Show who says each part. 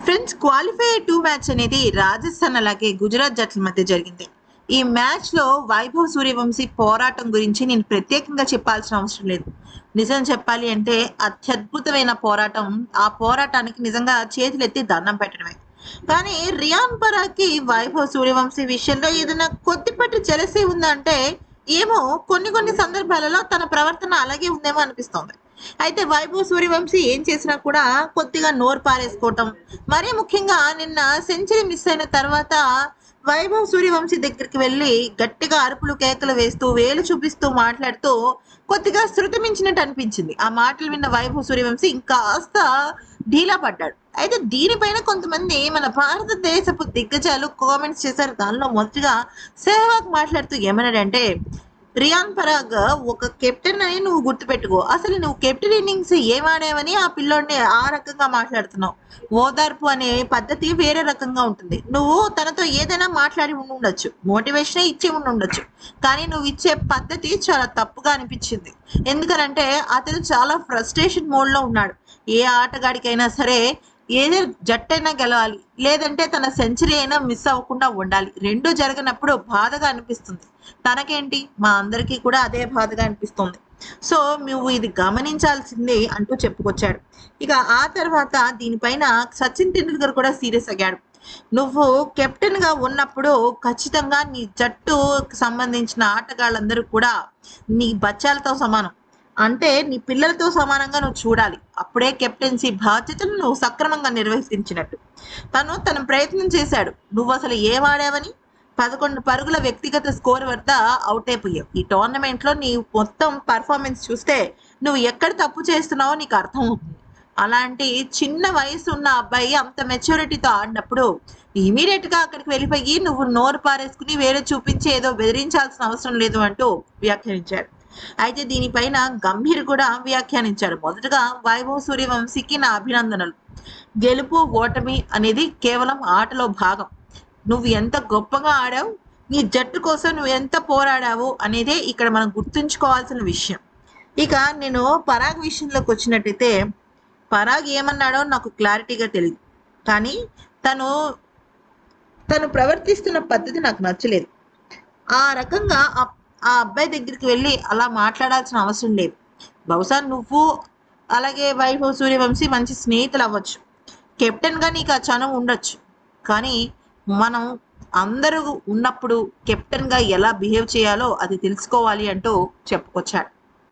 Speaker 1: Friends, qualify 2 match అనేది రాజస్థాన్ అలాగే గుజరాత్ జట్ల మధ్య జరిగింది. ఈ మ్యాచ్ లో వైభవ్ సూర్యవంశీ పోరాటం గురించి నేను ప్రత్యేకంగా చెప్పాల్సిన అవసరం లేదు. నిజం చెప్పాలి అంటే అత్యద్భుతమైన పోరాటం. ఆ పోరాటానికి నిజంగా చేతులెత్తి దండం పెట్టడమే. కానీ రియాన్ పరాగ్‌కి వైభవ్ సూర్యవంశీ విషయంలో ఏదైనా కొద్దిపాటి జెలసీ ఉందా అంటే ఏమో, కొన్ని కొన్ని సందర్భాలలో తన ప్రవర్తన అలాగే ఉందేమో అనిపిస్తోంది. అయితే వైభవ్ సూర్యవంశీ ఏం చేసినా కూడా కొద్దిగా నోరు పారేసుకోవటం, మరీ ముఖ్యంగా నిన్న సెంచరీ మిస్ అయిన తర్వాత వైభవ్ సూర్యవంశీ దగ్గరికి వెళ్ళి గట్టిగా అరుపులు కేకలు వేస్తూ వేలు చూపిస్తూ మాట్లాడుతూ కొద్దిగా శృతి మించినట్టు అనిపించింది. ఆ మాటలు విన్న వైభవ్ సూర్యవంశీ ఇంకాస్త ఢీలా పడ్డాడు. అయితే దీనిపైన కొంతమంది మన భారతదేశపు దిగ్గజాలు కామెంట్స్ చేశారు. దానిలో మొదటిగా సెహ్వాగ్ మాట్లాడుతూ ఏమన్నాడంటే, రియాన్ పరాగ్ ఒక కెప్టెన్ అని నువ్వు గుర్తుపెట్టుకో. అసలు నువ్వు కెప్టెన్ ఇన్నింగ్స్ ఏం ఆడావని ఆ పిల్లోడిని ఆ రకంగా మాట్లాడుతున్నావు. ఓదార్పు అనే పద్ధతి వేరే రకంగా ఉంటుంది. నువ్వు తనతో ఏదైనా మాట్లాడి ఉండొచ్చు, మోటివేషన్ ఇచ్చి ఉండొచ్చు, కానీ నువ్వు ఇచ్చే పద్ధతి చాలా తప్పుగా అనిపించింది. ఎందుకనంటే అతను చాలా ఫ్రస్ట్రేషన్ మోడ్ లో ఉన్నాడు. ఏ ఆటగాడికైనా సరే ఏదో జట్టైనా గెలవాలి, లేదంటే తన సెంచరీ అయినా మిస్ అవ్వకుండా ఉండాలి. రెండు జరగనప్పుడు బాధగా అనిపిస్తుంది. తనకేంటి, మా అందరికీ కూడా అదే బాధగా అనిపిస్తుంది. సో నువ్వు ఇది గమనించాల్సిందే అంటూ చెప్పుకొచ్చాడు. ఇక ఆ తర్వాత దీనిపైన సచిన్ టెండూల్కర్ కూడా సీరియస్ అయ్యాడు. నువ్వు కెప్టెన్ గా ఉన్నప్పుడు ఖచ్చితంగా నీ జట్టుకు సంబంధించిన ఆటగాళ్ళందరూ కూడా నీ బచ్చాలతో సమానం. అంటే నీ పిల్లలతో సమానంగా నువ్వు చూడాలి. అప్పుడే కెప్టెన్సీ బాధ్యతను నువ్వు సక్రమంగా నిర్వహించినట్టు. తన ప్రయత్నం చేశాడు. నువ్వు అసలు ఏం ఆడావని 11 పరుగుల వ్యక్తిగత స్కోర్ వద్ద అవుట్ అయిపోయావు. ఈ టోర్నమెంట్ లో నీ మొత్తం పర్ఫార్మెన్స్ చూస్తే నువ్వు ఎక్కడ తప్పు చేస్తున్నావో నీకు అర్థం అవుతుంది. అలాంటి చిన్న వయసు ఉన్న అబ్బాయి అంత మెచ్యూరిటీతో ఆడినప్పుడు ఇమీడియట్ గా అక్కడికి వెళ్ళిపోయి నువ్వు నోరు పారేసుకుని వేరే చూపించి ఏదో బెదిరించాల్సిన అవసరం లేదు అంటూ వ్యాఖ్యానించాడు. అయితే దీనిపైన గంభీర్ కూడా వ్యాఖ్యానించాడు. మొదటగా వైభవ్ సూర్యవంశీకి నా అభినందనలు. గెలుపు ఓటమి అనేది కేవలం ఆటలో భాగం. నువ్వు ఎంత గొప్పగా ఆడావు, నీ జట్టు కోసం నువ్వు ఎంత పోరాడావు అనేదే ఇక్కడ మనం గుర్తుంచుకోవాల్సిన విషయం. ఇక నేను పరాగ్ విషయంలోకి వచ్చినట్టయితే, పరాగ్ ఏమన్నాడో నాకు క్లారిటీగా తెలియదు, కానీ తను తను ప్రవర్తిస్తున్న పద్ధతి నాకు నచ్చలేదు. ఆ రకంగా ఆ అబ్బాయి దగ్గరికి వెళ్ళి అలా మాట్లాడాల్సిన అవసరం లేదు. బహుశా నువ్వు అలాగే వైభవ్ సూర్యవంశీ మంచి స్నేహితులు అవ్వచ్చు, కెప్టెన్ గా నీకు ఆ చనువు ఉండొచ్చు, కానీ మనం అందరూ ఉన్నప్పుడు కెప్టెన్ గా ఎలా బిహేవ్ చేయాలో అది తెలుసుకోవాలి అంటూ చెప్పుకొచ్చాడు.